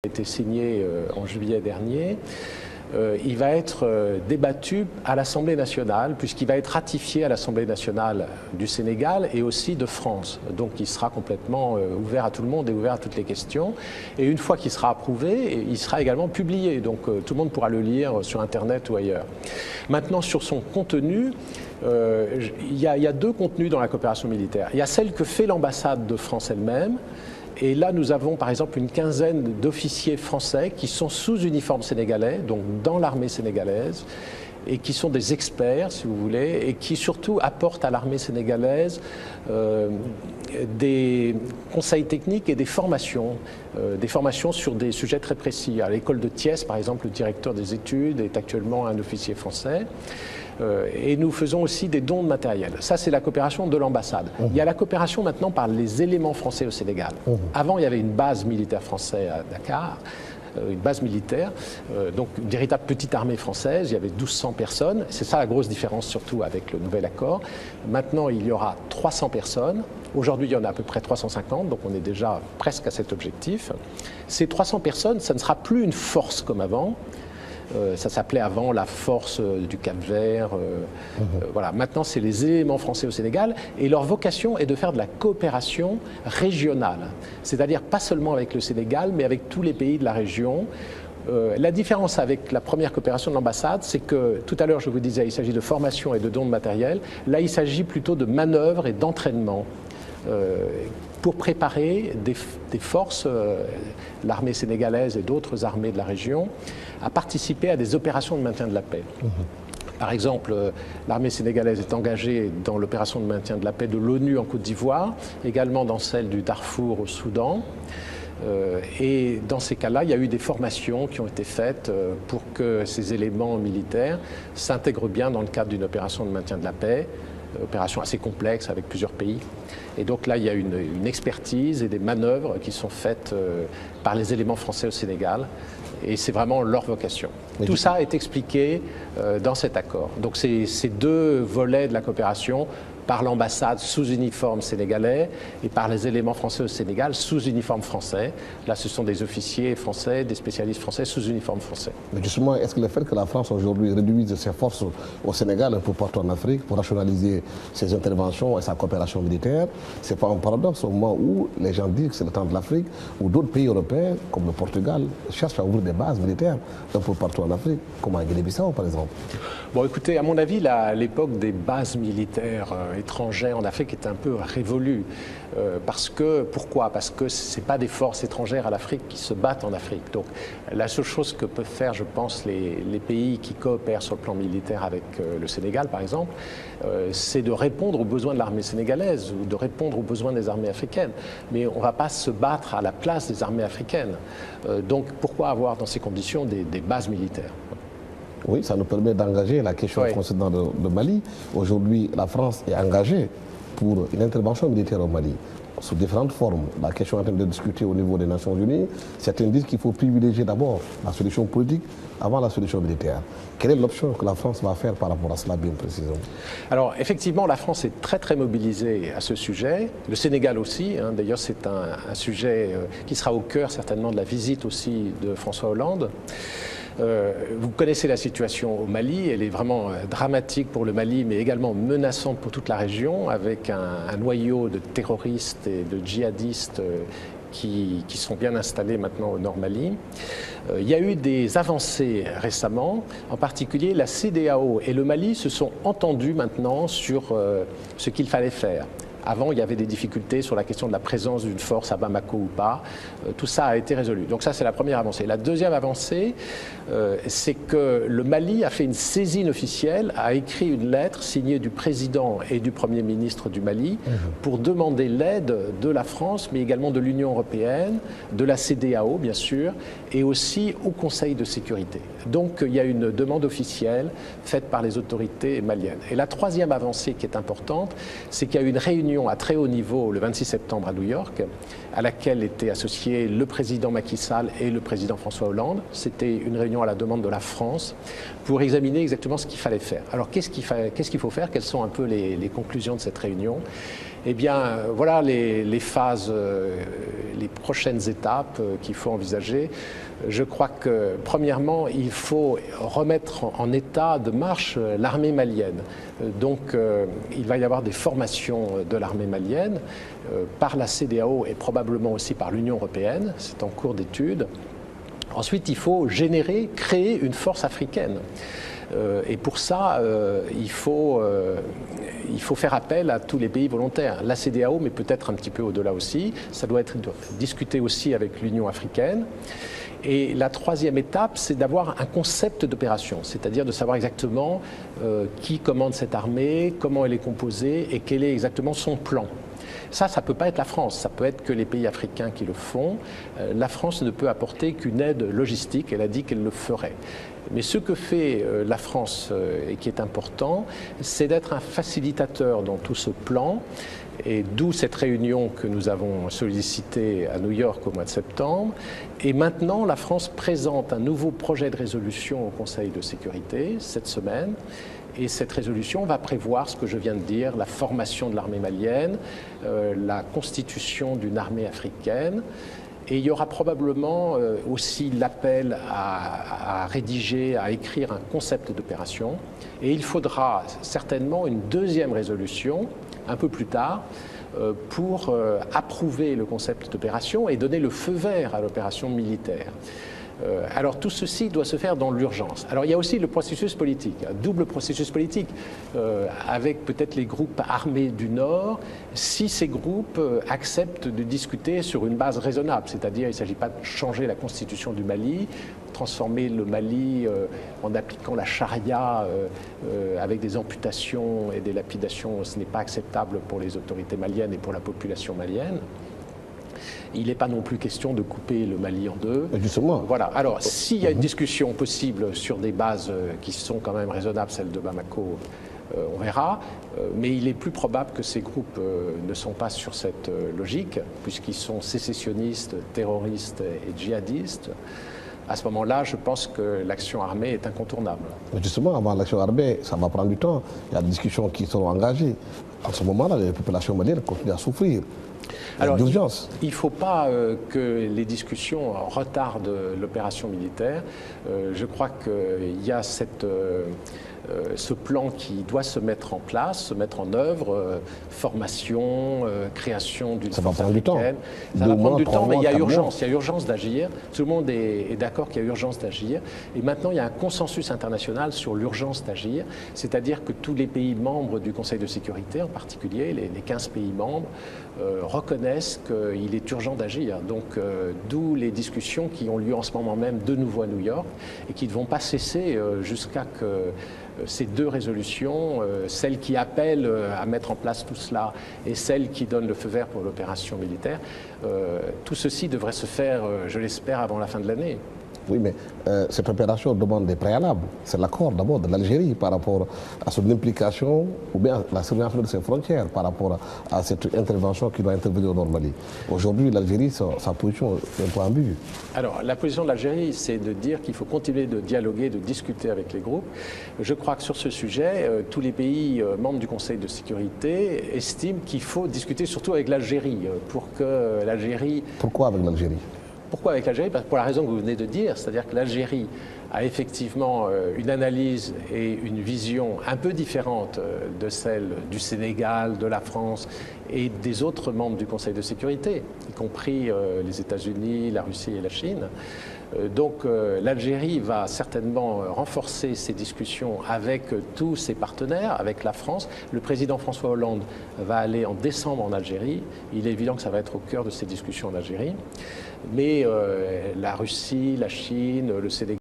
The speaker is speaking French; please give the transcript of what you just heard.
A été signé en juillet dernier, il va être débattu à l'Assemblée nationale, puisqu'il va être ratifié à l'Assemblée nationale du Sénégal et aussi de France. Donc il sera complètement ouvert à tout le monde et ouvert à toutes les questions. Et une fois qu'il sera approuvé, il sera également publié. Donc tout le monde pourra le lire sur Internet ou ailleurs. Maintenant, sur son contenu, il y a deux contenus dans la coopération militaire. Il y a celle que fait l'ambassade de France elle-même. Et là, nous avons par exemple une quinzaine d'officiers français qui sont sous uniforme sénégalais, donc dans l'armée sénégalaise, et qui sont des experts, si vous voulez, et qui surtout apportent à l'armée sénégalaise des conseils techniques et des formations sur des sujets très précis. À l'école de Thiès, par exemple, le directeur des études est actuellement un officier français. Et nous faisons aussi des dons de matériel. Ça, c'est la coopération de l'ambassade. Il y a la coopération maintenant par les éléments français au Sénégal. Avant, il y avait une base militaire française à Dakar, une base militaire, donc une véritable petite armée française. Il y avait 1200 personnes. C'est ça la grosse différence, surtout avec le nouvel accord. Maintenant, il y aura 300 personnes. Aujourd'hui, il y en a à peu près 350, donc on est déjà presque à cet objectif. Ces 300 personnes, ça ne sera plus une force comme avant. Ça s'appelait avant la force du Cap-Vert. Voilà. Maintenant, c'est les éléments français au Sénégal et leur vocation est de faire de la coopération régionale. C'est-à-dire pas seulement avec le Sénégal, mais avec tous les pays de la région. La différence avec la première coopération de l'ambassade, c'est que tout à l'heure, je vous disais, il s'agit de formation et de dons de matériel. Là, il s'agit plutôt de manœuvres et d'entraînement. Pour préparer des forces, l'armée sénégalaise et d'autres armées de la région, à participer à des opérations de maintien de la paix. Par exemple, l'armée sénégalaise est engagée dans l'opération de maintien de la paix de l'ONU en Côte d'Ivoire, également dans celle du Darfour au Soudan. Et dans ces cas-là, il y a eu des formations qui ont été faites pour que ces éléments militaires s'intègrent bien dans le cadre d'une opération de maintien de la paix. Opération assez complexe avec plusieurs pays. Et donc là, il y a une expertise et des manœuvres qui sont faites par les éléments français au Sénégal. Et c'est vraiment leur vocation. Tout ça est expliqué dans cet accord. Donc c'est ces deux volets de la coopération, par l'ambassade sous uniforme sénégalais et par les éléments français au Sénégal sous uniforme français. Là, ce sont des officiers français, des spécialistes français sous uniforme français. Mais justement, est-ce que le fait que la France aujourd'hui réduise ses forces au Sénégal un peu partout en Afrique pour rationaliser ses interventions et sa coopération militaire, c'est pas un paradoxe au moment où les gens disent que c'est le temps de l'Afrique, où d'autres pays européens, comme le Portugal, cherchent à ouvrir des bases militaires un peu partout en Afrique, comme à Guinée-Bissau par exemple? Bon, écoutez, à mon avis, l'époque des bases militaires étrangères en Afrique est un peu révolue. Pourquoi? Parce que ce n'est pas des forces étrangères à l'Afrique qui se battent en Afrique. Donc la seule chose que peuvent faire, je pense, les pays qui coopèrent sur le plan militaire avec le Sénégal, par exemple, c'est de répondre aux besoins de l'armée sénégalaise ou de répondre aux besoins des armées africaines. Mais on ne va pas se battre à la place des armées africaines. Donc pourquoi avoir dans ces conditions des bases militaires? Oui, ça nous permet d'engager la question concernant le Mali. Aujourd'hui, la France est engagée pour une intervention militaire au Mali, sous différentes formes. La question est en train de discuter au niveau des Nations Unies. Certains disent qu'il faut privilégier d'abord la solution politique avant la solution militaire. Quelle est l'option que la France va faire par rapport à cela, bien précisément? Alors, effectivement, la France est très, très mobilisée à ce sujet. Le Sénégal aussi. D'ailleurs, c'est un sujet qui sera au cœur, certainement, de la visite aussi de François Hollande. Vous connaissez la situation au Mali, elle est vraiment dramatique pour le Mali, mais également menaçante pour toute la région, avec un noyau de terroristes et de djihadistes qui sont bien installés maintenant au nord Mali. Il y a eu des avancées récemment, en particulier la CEDEAO et le Mali se sont entendus maintenant sur ce qu'il fallait faire. Avant, il y avait des difficultés sur la question de la présence d'une force à Bamako ou pas. Tout ça a été résolu. Donc ça, c'est la première avancée. La deuxième avancée, c'est que le Mali a fait une saisine officielle, a écrit une lettre signée du président et du Premier ministre du Mali pour demander l'aide de la France, mais également de l'Union européenne, de la CEDEAO, bien sûr, et aussi au Conseil de sécurité. Donc il y a une demande officielle faite par les autorités maliennes. Et la troisième avancée qui est importante, c'est qu'il y a eu une réunion à très haut niveau le 26 septembre à New York, à laquelle étaient associés le président Macky Sall et le président François Hollande. C'était une réunion à la demande de la France pour examiner exactement ce qu'il fallait faire. Alors qu'est-ce qu'il faut faire? Quelles sont un peu les conclusions de cette réunion? Eh bien, voilà les phases, les prochaines étapes qu'il faut envisager. Je crois que, premièrement, il faut remettre en état de marche l'armée malienne. Donc, il va y avoir des formations de l'armée malienne par la CEDEAO et probablement aussi par l'Union européenne. C'est en cours d'étude. Ensuite, il faut créer une force africaine. Et pour ça, il faut faire appel à tous les pays volontaires. La CEDEAO, mais peut-être un petit peu au-delà aussi. Ça doit être discuté aussi avec l'Union africaine. Et la troisième étape, c'est d'avoir un concept d'opération, c'est-à-dire de savoir exactement qui commande cette armée, comment elle est composée et quel est exactement son plan. Ça ne peut pas être la France, ça peut être que les pays africains qui le font. La France ne peut apporter qu'une aide logistique, elle a dit qu'elle le ferait. Mais ce que fait la France et qui est important, c'est d'être un facilitateur dans tout ce plan. Et d'où cette réunion que nous avons sollicitée à New York au mois de septembre. Et maintenant, la France présente un nouveau projet de résolution au Conseil de sécurité cette semaine. Et cette résolution va prévoir ce que je viens de dire, la formation de l'armée malienne, la constitution d'une armée africaine. Et il y aura probablement aussi l'appel à rédiger, à écrire un concept d'opération. Et il faudra certainement une deuxième résolution, un peu plus tard, pour approuver le concept d'opération et donner le feu vert à l'opération militaire. Alors tout ceci doit se faire dans l'urgence. Alors il y a aussi le processus politique, un double processus politique, avec peut-être les groupes armés du Nord, si ces groupes acceptent de discuter sur une base raisonnable, c'est-à-dire il ne s'agit pas de changer la constitution du Mali, transformer le Mali en appliquant la charia avec des amputations et des lapidations, ce n'est pas acceptable pour les autorités maliennes et pour la population malienne. Il n'est pas non plus question de couper le Mali en deux. Justement. Voilà. Alors, s'il y a une discussion possible sur des bases qui sont quand même raisonnables, celle de Bamako, on verra. Mais il est plus probable que ces groupes ne sont pas sur cette logique, puisqu'ils sont sécessionnistes, terroristes et djihadistes. À ce moment-là, je pense que l'action armée est incontournable. Mais justement, avant l'action armée, ça va prendre du temps. Il y a des discussions qui seront engagées. En ce moment-là, les populations maliennes continuent à souffrir. Alors, il ne faut pas que les discussions retardent l'opération militaire. Je crois qu'il y a ce plan qui doit se mettre en place, se mettre en œuvre, formation, création d'une force africaine. Ça va prendre du temps, mais il y a urgence d'agir. Tout le monde est d'accord qu'il y a urgence d'agir. Et maintenant, il y a un consensus international sur l'urgence d'agir, c'est-à-dire que tous les pays membres du Conseil de sécurité, en particulier les 15 pays membres, reconnaissent qu'il est urgent d'agir. Donc, d'où les discussions qui ont lieu en ce moment même de nouveau à New York et qui ne vont pas cesser jusqu'à que ces deux résolutions, celle qui appelle à mettre en place tout cela et celle qui donne le feu vert pour l'opération militaire, tout ceci devrait se faire, je l'espère, avant la fin de l'année. Oui, mais cette opération demande des préalables. C'est l'accord d'abord de l'Algérie par rapport à son implication ou bien la surveillance de ses frontières par rapport à cette intervention qui doit intervenir au Nord-Mali. Aujourd'hui, l'Algérie, sa position est un peu ambiguë. Alors, la position de l'Algérie, c'est de dire qu'il faut continuer de dialoguer, de discuter avec les groupes. Je crois que sur ce sujet, tous les pays membres du Conseil de sécurité estiment qu'il faut discuter surtout avec l'Algérie pour que l'Algérie... Pourquoi avec l'Algérie ? Pourquoi avec l'Algérie? Pour la raison que vous venez de dire, c'est-à-dire que l'Algérie a effectivement une analyse et une vision un peu différente de celle du Sénégal, de la France et des autres membres du Conseil de sécurité, y compris les États-Unis, la Russie et la Chine. Donc l'Algérie va certainement renforcer ses discussions avec tous ses partenaires, avec la France. Le président François Hollande va aller en décembre en Algérie. Il est évident que ça va être au cœur de ces discussions en Algérie. Mais la Russie, la Chine, le Sénégal,